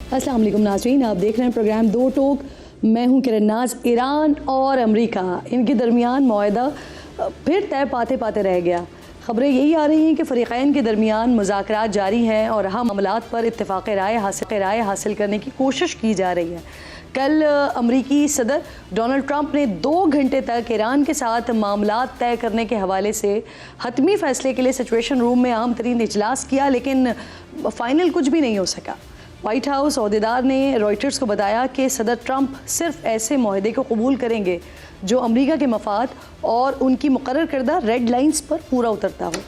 अस्सलाम वालेकुम नाज़रीन, आप देख रहे हैं प्रोग्राम दो टोक। मैं हूं किरण नाज। ईरान और अमेरिका इनके दरमियान मुआहदा फिर तय पाते पाते रह गया। ख़बरें यही आ रही हैं कि फ़रीक़ैन के दरमियान मुज़ाकरात जारी हैं और अहम मामलात पर इत्तेफ़ाक़ राय हासिल करने की कोशिश की जा रही है। कल अमरीकी सदर डोनाल्ड ट्रंप ने 2 घंटे तक ईरान के साथ मामलात तय करने के हवाले से हतमी फ़ैसले के लिए सिचुएशन रूम में अहम तरीन इजलास किया, लेकिन फ़ाइनल कुछ भी नहीं हो सका। वाइट हाउस अहदेदार ने रॉयटर्स को बताया कि सदर ट्रंप सिर्फ ऐसे मुआहदे को कबूल करेंगे जो अमरीका के मफाद और उनकी मुकर्रर करदा रेड लाइंस पर पूरा उतरता हो।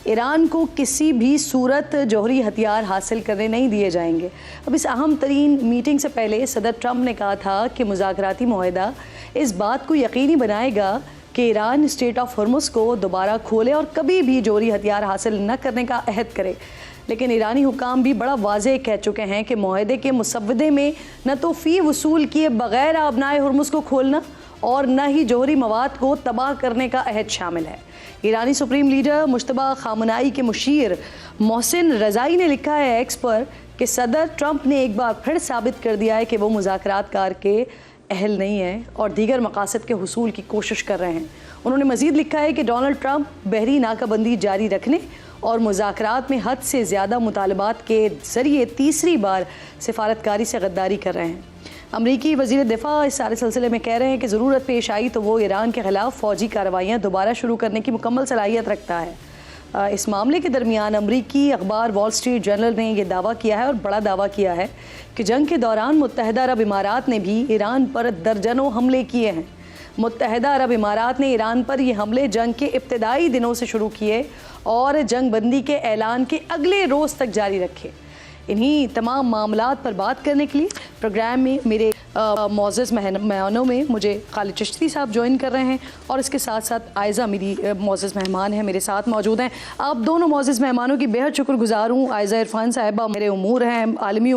ईरान को किसी भी सूरत जौहरी हथियार हासिल करने नहीं दिए जाएंगे। अब इस अहम तरीन मीटिंग से पहले सदर ट्रंप ने कहा था कि मुज़ाकराती मुआहदा इस बात को यकीनी बनाएगा कि ईरान स्ट्रेट ऑफ हॉर्मुज़ को दोबारा खोले और कभी भी जौहरी हथियार हासिल न करने का अहद करे। लेकिन ईरानी हुकाम भी बड़ा वाज़ेह कह चुके हैं कि मुआहदे के मुसव्वदे में न तो फ़ी वसूल किए बग़ैर आबनाए हॉर्मुज़ को खोलना और न ही जौहरी मवाद को तबाह करने का अहद शामिल है। ईरानी सुप्रीम लीडर मुश्तबा खामनाई के मुशीर मोहसिन रज़ाई ने लिखा है एक्स पर कि सदर ट्रंप ने एक बार फिर साबित कर दिया है कि वो मुज़ाकरात कार के अहल नहीं है और दीगर मकासद के हुसूल की कोशिश कर रहे हैं। उन्होंने मज़ीद लिखा है कि डोनाल्ड ट्रंप बहरी नाकाबंदी जारी रखने और मुज़ाकरात में हद से ज़्यादा मुतालबात के ज़रिए तीसरी बार सिफारतकारी से गद्दारी कर रहे हैं। अमरीकी वज़ीर दिफ़ा इस सारे सिलसिले में कह रहे हैं कि ज़रूरत पेश आई तो वो ईरान के ख़िलाफ़ फ़ौजी कार्रवाइयाँ दोबारा शुरू करने की मुकम्मल सलाहियत रखता है। इस मामले के दरमियान अमरीकी अखबार वॉल स्ट्रीट जर्नल ने यह दावा किया है और बड़ा दावा किया है कि जंग के दौरान मुत्तहिदा अरब इमारात ने भी ईरान पर दर्जनों हमले किए हैं। मुत्तहिदा अरब इमारात ने ईरान पर ये हमले जंग के इब्तदाई दिनों से शुरू किए और जंग बंदी के ऐलान के अगले रोज़ तक जारी रखे। इन्हीं तमाम मामलात पर बात करने के लिए प्रोग्राम में मेरे मोअज़्ज़ज़ मेहमानों में मुझे खालिद चिश्ती साहब ज्वाइन कर रहे हैं और इसके साथ साथ आयज़ा मेरी मोअज़्ज़ज़ मेहमान हैं, मेरे साथ मौजूद हैं। आप दोनों मोअज़्ज़ज़ मेहमानों की बेहद शुक्रगुज़ार हूँ। आयज़ा इरफान साहिबा मेरे उमूर हैं, आलमी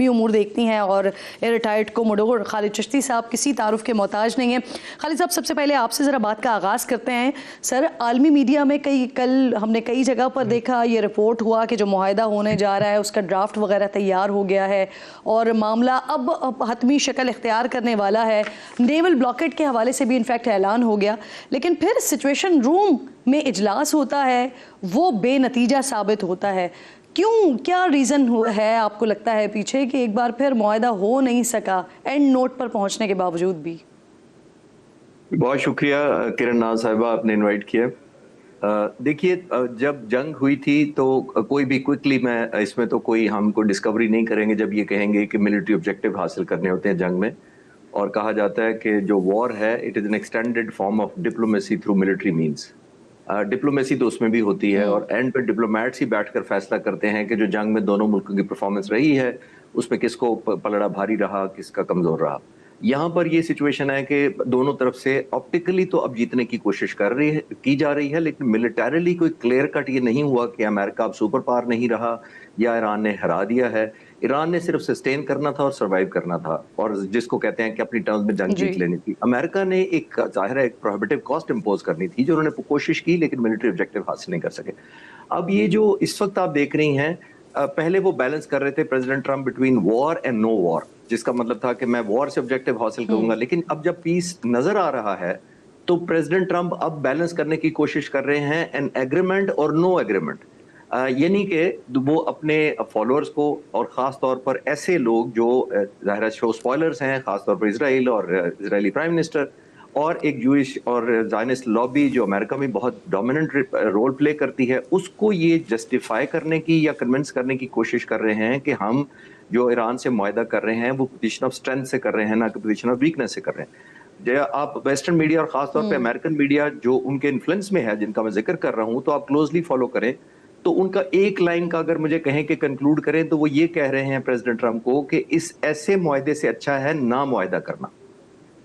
उमूर देखती हैं और रिटायर्ड कोमोडोर खालिद चिश्ती साहब किसी तारुफ के मोहताज नहीं हैं। खालिद साहब, सबसे पहले आपसे ज़रा बात का आगाज़ करते हैं। सर, आलमी मीडिया में कल हमने कई जगह पर देखा, ये रिपोर्ट हुआ कि जो मुआहदा होने जा रहा है उसका ड्राफ्ट वगैरह तैयार हो गया है और मामला अब हतमी शक्ल इख्तियार करने वाला है। नेवल ब्लॉकेट के हवाले से भी इनफैक्ट ऐलान हो गया, लेकिन फिर सिचुएशन रूम में इजलास होता है, वो बेनतीजा साबित होता है। क्यों, क्या रीज़न है आपको लगता है पीछे कि एक बार फिर मुआहदा हो नहीं सका एंड नोट पर पहुंचने के बावजूद भी? बहुत शुक्रिया किरण नाज साहिबा, आपने इनवाइट किया। देखिए, जब जंग हुई थी तो कोई भी क्विकली मैं इसमें तो कोई हमको डिस्कवरी नहीं करेंगे जब ये कहेंगे कि मिलिट्री ऑब्जेक्टिव हासिल करने होते हैं जंग में, और कहा जाता है कि जो वॉर है it is an extended form of diplomacy through military means. Diplomacy तो उसमें भी होती है और एंड पे डिप्लोमेट्स ही बैठकर फैसला करते हैं कि जो जंग में दोनों मुल्कों की परफॉर्मेंस रही है उसमें किसको पलड़ा भारी रहा, किसका कमज़ोर रहा। यहाँ पर ये सिचुएशन है कि दोनों तरफ से ऑप्टिकली तो अब जीतने की कोशिश की जा रही है, लेकिन मिलिटरीली कोई क्लियर कट ये नहीं हुआ कि अमेरिका अब सुपर पावर नहीं रहा या ईरान ने हरा दिया है। ईरान ने सिर्फ सस्टेन करना था और सर्वाइव करना था, और जिसको कहते हैं कि अपनी टर्म्स में जंग जीत लेनी थी। अमेरिका ने एक जाहिर है एक प्रोहिबिटिव कॉस्ट इम्पोज करनी थी जो उन्होंने कोशिश की, लेकिन मिलिट्री ऑब्जेक्टिव हासिल नहीं कर सके। अब ये जो इस वक्त आप देख रही हैं, पहले वो बैलेंस कर रहे थे president Trump between war and no war, जिसका मतलब था कि मैं वॉर से ऑब्जेक्टिव हासिल करूंगा, लेकिन अब जब पीस नजर आ रहा है तो प्रेसिडेंट ट्रंप अब बैलेंस करने की कोशिश कर रहे हैं एन एग्रीमेंट और नो एग्रीमेंट। यानी कि वो अपने फॉलोअर्स को और ख़ास तौर पर ऐसे लोग जो ज़ाहिर शो स्पॉयलर्स हैं, ख़ास तौर पर इसराइल और इजरायली प्राइम मिनिस्टर और एक जूइश और ज़ायनिस्ट लॉबी जो अमेरिका में बहुत डोमिनेंट रोल प्ले करती है, उसको ये जस्टिफाई करने की या कन्विंस करने की कोशिश कर रहे हैं कि हम जो ईरान से मुआहदा कर रहे हैं वो पोजीशन ऑफ स्ट्रेंथ से कर रहे हैं, ना कि पोजीशन ऑफ वीकनेस से कर रहे हैं। जो आप वेस्टर्न मीडिया और खासतौर पे अमेरिकन मीडिया जो उनके इन्फ्लुएंस में है, जिनका मैं जिक्र कर रहा हूँ, तो आप क्लोजली फॉलो करें तो उनका एक लाइन का अगर मुझे कहें कि कंक्लूड करें तो वो ये कह रहे हैं प्रेसिडेंट ट्रंप को कि इस ऐसे मुआहदे से अच्छा है ना मुआहदा करना,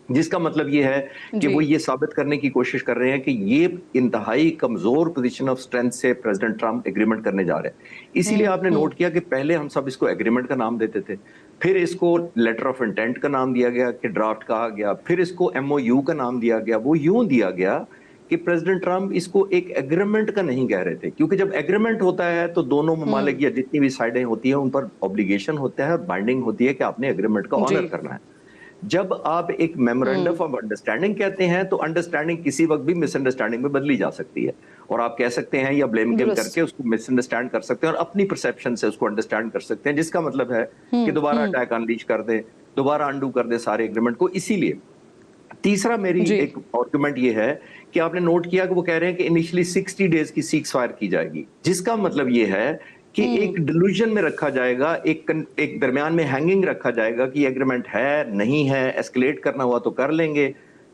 जिसका मतलब ये है कि वो ये साबित करने की कोशिश कर रहे हैं कि ये इंतहाई कमजोर पोजीशन ऑफ स्ट्रेंथ से प्रेसिडेंट ट्रंप एग्रीमेंट करने जा रहे हैं। इसीलिए आपने नोट किया कि पहले हम सब इसको एग्रीमेंट का नाम देते थे, फिर इसको लेटर ऑफ इंटेंट का नाम दिया गया कि ड्राफ्ट कहा गया, फिर इसको एमओयू का नाम दिया गया। वो यूं दिया गया کہ پریزیڈنٹ ٹرمپ اس کو ایک ایگریمنٹ کا نہیں کہہ رہے تھے، کیونکہ جب ایگریمنٹ ہوتا ہے تو دونوں ممالک یا جتنی بھی سائڈیں ہوتی ہیں ان پر اوبلیگیشن ہوتا ہے اور بائنڈنگ ہوتی ہے کہ آپ نے ایگریمنٹ کا آنر کرنا ہے۔ جب آپ ایک میمورینڈم آف انڈرسٹینڈنگ کہتے ہیں تو انڈرسٹینڈنگ کسی وقت بھی مس انڈرسٹینڈنگ میں بدلی جا سکتی ہے، اور آپ کہہ سکتے ہیں یا بلیم گیم کر کے اس کو مس انڈرسٹینڈ کر سکتے ہیں اور اپنی پرسیپشن سے اس کو انڈرسٹینڈ کر سکتے ہیں، جس کا مطلب ہے کہ دوبارہ اٹیک انلیش کر دیں، دوبارہ انڈو کر دیں سارے ایگریمنٹ کو۔ اسی لیے تیسرا میری ایک آرگومنٹ یہ ہے کہ آپ نے نوٹ کیا کہ وہ کہہ رہے ہیں کہ انیشلی 60 ڈیز کی سیکس فائر کی جائے گی، جس کا مطلب یہ ہے کہ ایک ڈیلوژن میں رکھا جائے گا، ایک درمیان میں ہینگنگ رکھا جائے گا کہ یہ ایگریمنٹ ہے نہیں ہے، ایسکلیٹ کرنا ہوا تو کر لیں گے۔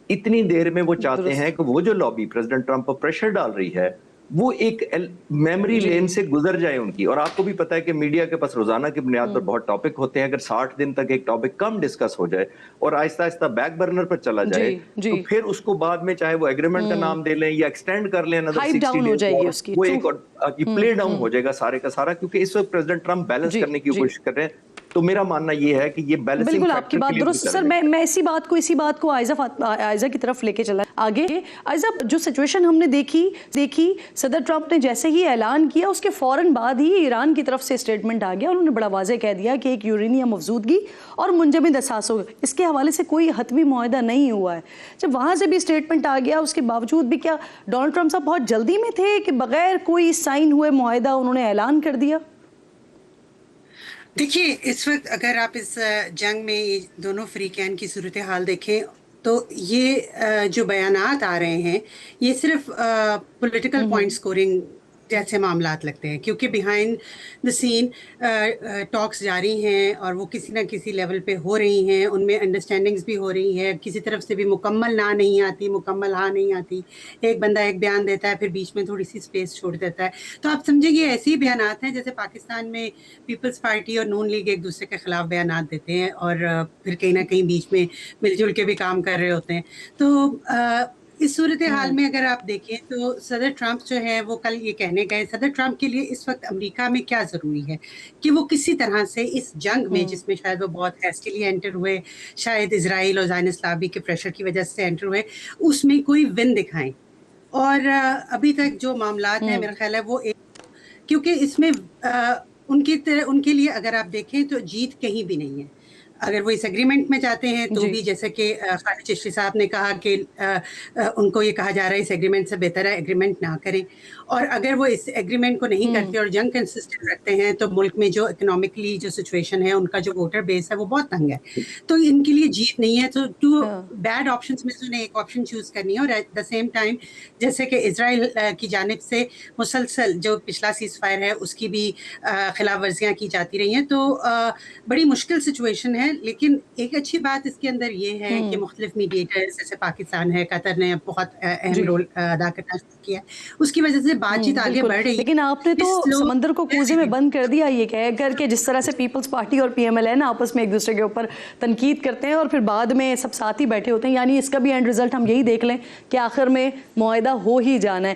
اتنی دیر میں وہ چاہتے ہیں کہ وہ جو لابی پریزیڈنٹ ٹرمپ پر پریشر ڈال رہی ہے وہ ایک میموری لین سے گزر جائے ان کی۔ اور آپ کو بھی پتا ہے کہ میڈیا کے پاس روزانہ کی بنیاد پر بہت ٹاپک ہوتے ہیں، اگر 60 دن تک ایک ٹاپک کم ڈسکس ہو جائے اور آہستہ آہستہ بیک برنر پر چلا جائے تو پھر اس کو بعد میں چاہے وہ ایگریمنٹ کا نام دے لیں یا ایکسٹینڈ کر لیں another 60 days، وہ ایک پلے ڈاؤن ہو جائے گا سارے کا سارا، کیونکہ اس وقت پریزیڈنٹ ٹرمپ بیلنس کرنے کی کوشش کر رہے ہیں۔ تو میرا ماننا یہ ہے کہ یہ بیلنسنگ بالکل آپ کی بات درست سر، میں اسی بات کو عائزہ کی طرف لے کے چلا آگے۔ عائزہ، جو سچویشن ہم نے دیکھی صدر ٹرمپ نے جیسے ہی اعلان کیا اس کے فوراً بعد ہی ایران کی طرف سے اسٹیٹمنٹ آ گیا، انہوں نے بڑا واضح کہہ دیا کہ ایک یورینیم افزودگی اور منجمد اثاثوں اس کے حوالے سے کوئی حتمی معاہدہ نہیں ہوا ہے۔ جب وہاں سے بھی اسٹیٹمنٹ آ گیا اس کے باوجود بھی کیا ڈونلڈ ٹرمپ صاحب بہت جلدی میں تھے کہ بغیر کوئی سائن ہوئے معاہدہ انہوں نے اعلان کر دیا؟ دیکھیے، اس وقت اگر آپ اس جنگ میں دونوں فریقین کی صورتحال دیکھیں تو یہ جو بیانات آ رہے ہیں یہ صرف پولیٹیکل پوائنٹ سکورنگ جیسے معاملات لگتے ہیں، کیونکہ بیہائنڈ دا سین ٹاکس جاری ہیں اور وہ کسی نہ کسی لیول پہ ہو رہی ہیں، ان میں انڈرسٹینڈنگز بھی ہو رہی ہیں، کسی طرف سے بھی مکمل نہ نہیں آتی، مکمل ہاں نہیں آتی، ایک بندہ ایک بیان دیتا ہے پھر بیچ میں تھوڑی سی سپیس چھوڑ دیتا ہے۔ تو آپ سمجھیں یہ ایسے ہی بیانات ہیں جیسے پاکستان میں پیپلز پارٹی اور نون لیگ ایک دوسرے کے خلاف بیانات دیتے ہیں اور پھر کہیں نہ کہیں بیچ میں مل جل کے بھی کام کر رہے ہوتے ہیں۔ تو اس صورتحال میں اگر آپ دیکھیں تو صدر ٹرمپ جو ہے وہ کل یہ کہنے گئے، صدر ٹرمپ کے لیے اس وقت امریکہ میں کیا ضروری ہے کہ وہ کسی طرح سے اس جنگ میں، جس میں شاید وہ بہت ہیسٹیلی انٹر ہوئے، شاید اسرائیل اور زائنسٹ لابی کے پریشر کی وجہ سے انٹر ہوئے، اس میں کوئی ون دکھائیں۔ اور ابھی تک جو معاملات ہیں میرا خیال ہے وہ کیونکہ اس میں ان کے لیے اگر آپ دیکھیں تو جیت کہیں بھی نہیں ہے۔ اگر وہ اس ایگریمنٹ میں جاتے ہیں تو بھی جیسے کہ خالد چشتی صاحب نے کہا کہ ان کو یہ کہا جا رہا ہے اس ایگریمنٹ سے بہتر ہے ایگریمنٹ نہ کریں، اور اگر وہ اس ایگریمنٹ کو نہیں کرتے اور جنگ کنسسٹنٹ رکھتے ہیں تو ملک میں جو اکنامکلی جو سچویشن ہے ان کا جو ووٹر بیس ہے وہ بہت تنگ ہے، تو ان کے لیے جیت نہیں ہے۔ تو ٹو بیڈ آپشنز میں سے انہیں ایک آپشن چوز کرنی ہے، اور ایٹ دا سیم ٹائم جیسے کہ اسرائیل کی جانب سے مسلسل جو پچھلا سیز فائر ہے اس کی بھی خلاف ورزیاں کی جاتی رہی ہیں، تو بڑی مشکل سچویشن ہے۔ لیکن ایک اچھی بات اس کے اندر یہ ہے کہ مختلف میڈیٹرز جیسے پاکستان ہے، قطر نے بہت اہم رول ادا کرنا شروع کیا ہے، اس کی وجہ سے بات چیت آگے بڑھ رہی ہے۔ لیکن آپ نے تو سمندر کو کوزے میں بند کر دیا یہ کہہ کر کہ جس طرح سے پیپلز پارٹی اور پی ایم ایل این آپس میں ایک دوسرے کے اوپر تنقید کرتے ہیں اور پھر بعد میں سب ساتھ ہی بیٹھے ہوتے ہیں، یعنی اس کا بھی اینڈ رزلٹ ہم یہی دیکھ لیں کہ آخر میں معاہدہ ہو ہی جانا ہے۔